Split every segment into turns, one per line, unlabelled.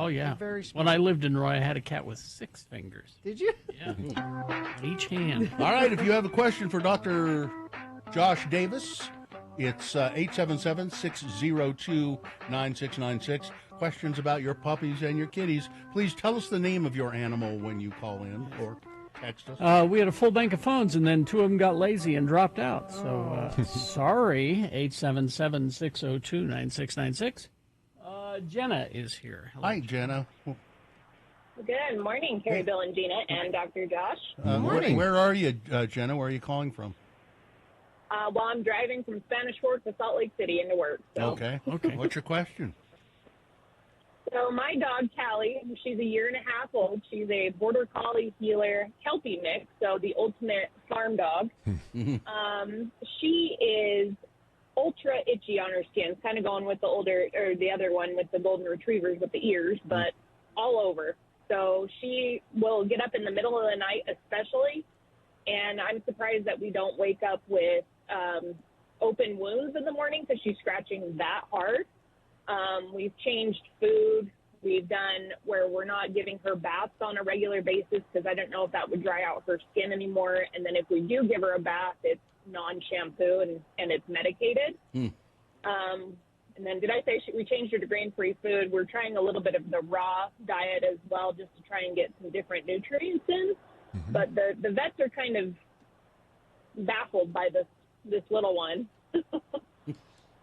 Oh, yeah.
Very small.
When I lived in Roy, I had a cat with 6 fingers.
Did you?
Yeah. On each hand.
All right, if you have a question for Dr. Josh Davis, it's 877-602-9696. Questions about your puppies and your kitties. Please tell us the name of your animal when you call in or text us.
We had a full bank of phones, and then 2 of them got lazy and dropped out. So, sorry, 877-602-9696. Jenna is here. Hello.
Hi, Jenna.
Good morning, Carrie, Bill, and Gina, and Dr. Josh.
Morning. Where are you, Jenna? Where are you calling from?
Well, I'm driving from Spanish Fork to Salt Lake City into work. So.
Okay. What's your question?
So my dog, Callie, she's a year and a half old. She's a Border Collie Heeler Kelpie mix, so the ultimate farm dog. She is ultra itchy on her skin, kind of going with the other one with the golden retrievers with the ears, but all over. So she will get up in the middle of the night especially, and I'm surprised that we don't wake up with open wounds in the morning because she's scratching that hard. We've changed food. We've done where we're not giving her baths on a regular basis because I don't know if that would dry out her skin anymore. And then if we do give her a bath, it's non-shampoo and it's medicated. And then did I say we changed her to grain-free food? We're trying a little bit of the raw diet as well just to try and get some different nutrients in. But the vets are kind of baffled by this little one.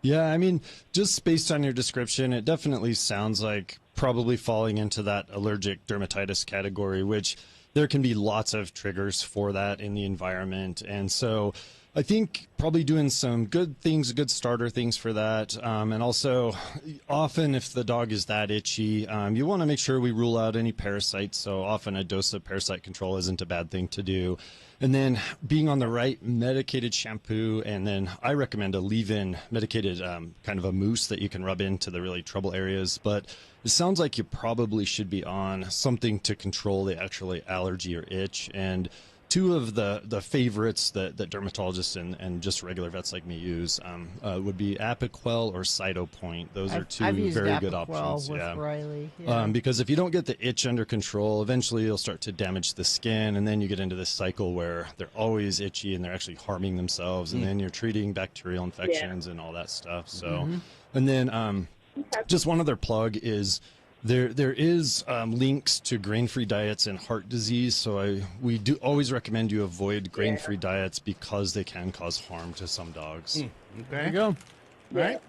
Yeah, I mean, just based on your description, it definitely sounds like probably falling into that allergic dermatitis category, which there can be lots of triggers for that in the environment. And so I think probably doing some good things, good starter things for that. And also, often if the dog is that itchy, you want to make sure we rule out any parasites. So often a dose of parasite control isn't a bad thing to do. And then being on the right medicated shampoo, and then I recommend a leave-in medicated kind of a mousse that you can rub into the really trouble areas. But it sounds like you probably should be on something to control the actual allergy or itch. And 2 of the favorites that dermatologists and just regular vets like me use would be Apoquel or Cytopoint. Those are 2
I've used
very good
Apoquel
options.
with
Yeah.
Riley.
Because if you don't get the itch under control, eventually you'll start to damage the skin, and then you get into this cycle where they're always itchy and they're actually harming themselves, and then you're treating bacterial infections and all that stuff. So, and then just one other plug is there is links to grain-free diets and heart disease. So we do always recommend you avoid grain-free diets because they can cause harm to some dogs.
Okay.
There you go.
All right.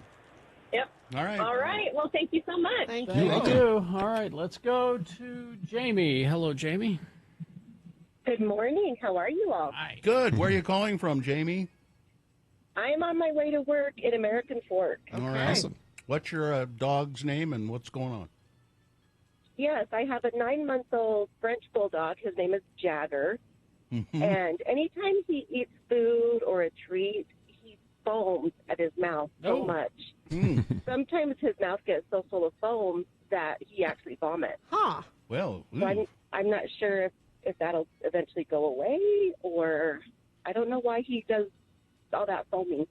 Yep.
All right.
All right. Well, thank you so much.
Thank
Thank
you.
you. All right, let's go to Jamie. Hello, Jamie.
Good morning. How are you all?
Hi.
Good. Where are you calling from, Jamie?
I am on my way to work in American Fork.
All right.
Awesome.
What's your dog's name and what's going on?
Yes, I have a 9-month-old French bulldog. His name is Jagger. And anytime he eats food or a treat, he foams at his mouth so much. Sometimes his mouth gets so full of foam that he actually vomits.
Huh.
Well,
So I'm not sure if that'll eventually go away, or I don't know why he does all that foaming.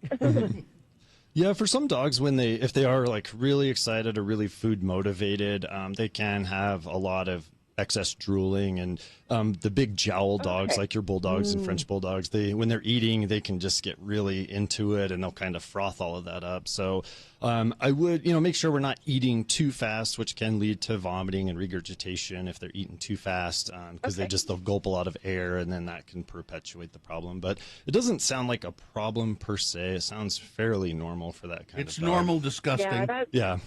Yeah, for some dogs, if they are like really excited or really food motivated, they can have a lot of excess drooling, and the big jowl dogs like your bulldogs and French bulldogs, when they're eating, they can just get really into it and they'll kind of froth all of that up. So I would make sure we're not eating too fast, which can lead to vomiting and regurgitation if they're eating too fast, because they'll gulp a lot of air, and then that can perpetuate the problem. But it doesn't sound like a problem per se. It sounds fairly normal for that kind of dog.
it's normal disgusting.
Yeah.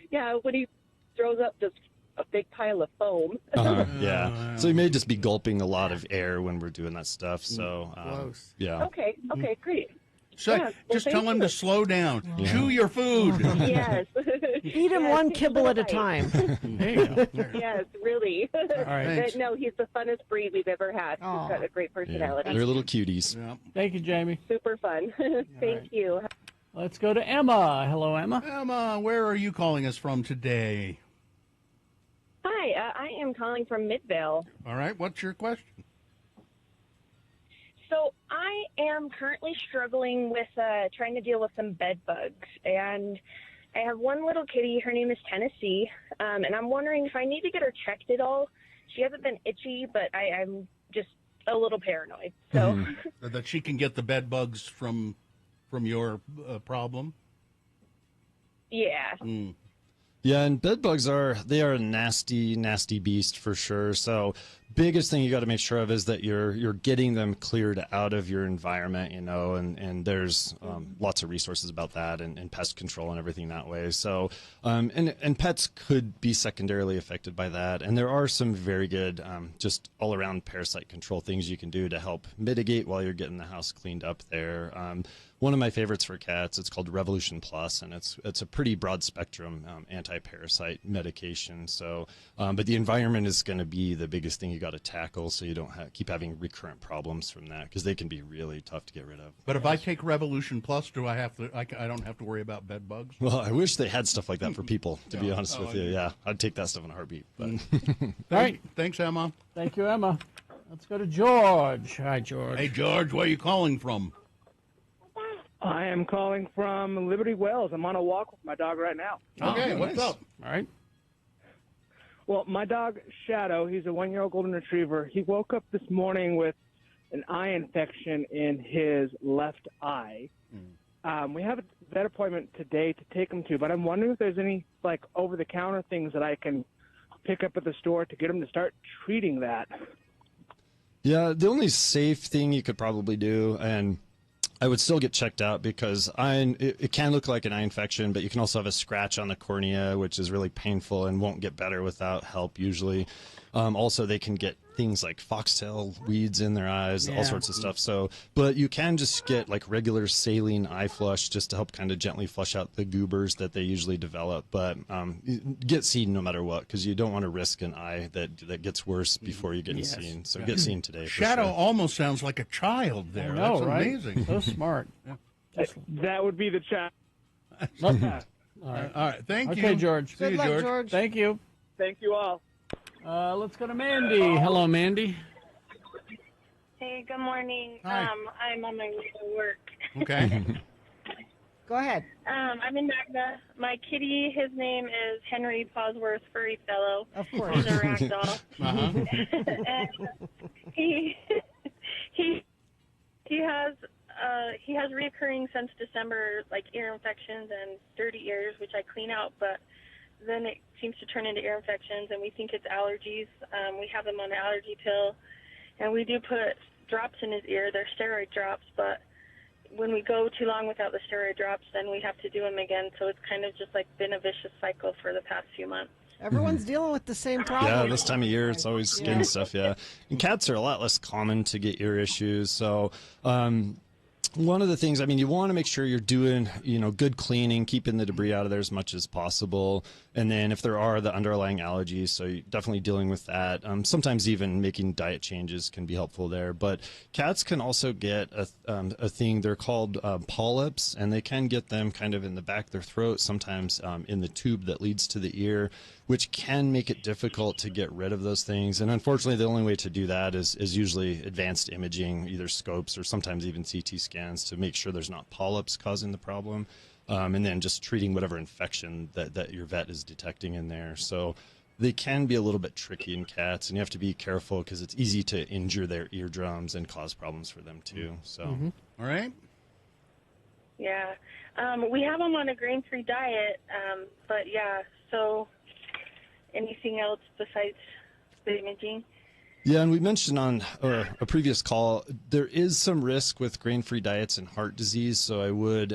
Yeah. When he throws up just a big pile of foam.
Yeah. So he may just be gulping a lot of air when we're doing that stuff. So,
Gross.
yeah.
Okay, great.
So, just tell him to slow down. Chew your food.
Yes.
Eat him one kibble at a time.
There you go.
Yes, really.
All right.
But no, he's the funnest breed we've ever had. He's got a great personality.
They're little cuties.
Yeah.
Thank you, Jamie.
Super fun. Thank you.
Let's go to Emma. Hello, Emma.
Emma, where are you calling us from today?
Hi, I am calling from Midvale.
All right. What's your question?
So I am currently struggling with trying to deal with some bed bugs, and I have one little kitty. Her name is Tennessee, and I'm wondering if I need to get her checked at all. She hasn't been itchy, but I'm just a little paranoid. So
That she can get the bed bugs from your problem?
yeah.
Yeah, and bed bugs are a nasty, nasty beast for sure. So biggest thing you got to make sure of is that you're getting them cleared out of your environment, and there's lots of resources about that and pest control and everything that way. So and pets could be secondarily affected by that, and there are some very good just all around parasite control things you can do to help mitigate while you're getting the house cleaned up there. One of my favorites for cats, it's called Revolution Plus, and it's a pretty broad spectrum anti-parasite medication. So, but the environment is going to be the biggest thing you got to tackle, so you don't keep having recurrent problems from that, because they can be really tough to get rid of.
But if I take Revolution Plus, do I have to? I don't have to worry about bed bugs.
Well, I wish they had stuff like that for people. To be honest with you, yeah, I'd take that stuff in a heartbeat. But.
All right.
Thanks, Emma.
Thank you, Emma. Let's go to George. Hi, George.
Hey, George, where are you calling from?
I am calling from Liberty Wells. I'm on a walk with my dog right now.
Okay,
Oh,
what's
nice.
up?
All right.
Well, my dog, Shadow, he's a 1-year-old golden retriever. He woke up this morning with an eye infection in his left eye. We have a vet appointment today to take him to, but I'm wondering if there's any, over-the-counter things that I can pick up at the store to get him to start treating that.
Yeah, the only safe thing you could probably do, and I would still get checked out, because it can look like an eye infection, but you can also have a scratch on the cornea, which is really painful and won't get better without help usually. Also, they can get things like foxtail weeds in their eyes, all sorts of stuff. So, but you can just get regular saline eye flush just to help kind of gently flush out the goobers that they usually develop. But get seen no matter what, because you don't want to risk an eye that gets worse before you get seen. So get seen today.
Shadow
for sure.
almost sounds like a child there.
I know,
That's
right?
amazing.
So smart.
That would be the chat.
All right.
All right, thank you.
Okay, George.
See you,
Good luck,
George.
George.
Thank you.
Thank you all.
Let's go to Mandy. Hello, Mandy.
Hey, good morning.
Hi.
I'm on my way to work.
Okay.
Go ahead.
I'm in Magna. My kitty, his name is Henry Bosworth Furry Fellow.
Of course.
He's a ragdoll.
Uh-huh.
And he has reoccurring since December, ear infections and dirty ears, which I clean out, but then it seems to turn into ear infections, and we think it's allergies. We have him on an allergy pill, and we do put drops in his ear. They're steroid drops, but when we go too long without the steroid drops, then we have to do them again. So it's kind of just been a vicious cycle for the past few months.
Everyone's dealing with the same problem.
Yeah, this time of year, it's always skin stuff, yeah. And cats are a lot less common to get ear issues. So one of the things, you want to make sure you're doing, good cleaning, keeping the debris out of there as much as possible. And then if there are the underlying allergies, so you're definitely dealing with that. Sometimes even making diet changes can be helpful there. But cats can also get a thing, they're called polyps, and they can get them kind of in the back of their throat, sometimes in the tube that leads to the ear, which can make it difficult to get rid of those things. And unfortunately, the only way to do that is usually advanced imaging, either scopes or sometimes even CT scans, to make sure there's not polyps causing the problem. And then just treating whatever infection that your vet is detecting in there. So they can be a little bit tricky in cats, and you have to be careful because it's easy to injure their eardrums and cause problems for them too. So,
All right.
Yeah. We have him on a grain-free diet, but yeah, so anything else besides the imaging?
Yeah, and we mentioned on a previous call, there is some risk with grain-free diets and heart disease. So I would,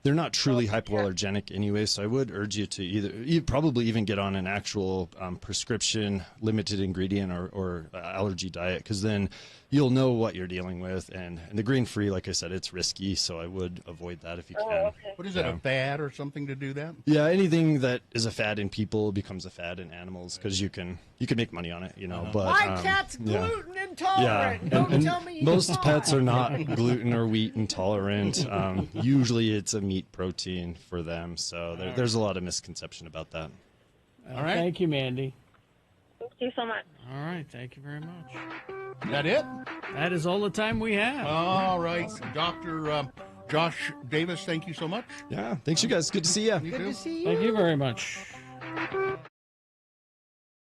they're not truly hypoallergenic anyway. So I would urge you to you probably even get on an actual prescription limited ingredient or allergy diet, because then you'll know what you're dealing with. And the grain-free, like I said, it's risky. So I would avoid that if you can.
Okay.
What is it, a fad or something to do that?
Yeah, anything that is a fad in people becomes a fad in animals, because you can make money on it, But
My cat's gluten intolerant. Don't tell me he's
most
not.
pets are not gluten or wheat intolerant. Usually, it's a meat protein for them. So there's a lot of misconception about that.
All right.
Thank you, Mandy.
Thank you so much.
All right. Thank you very much.
Is that it?
That is all the time we have.
All right. Dr. Josh Davis, thank you so much.
Yeah, thanks you guys. Good to see you.
Good to see you.
Thank you very much.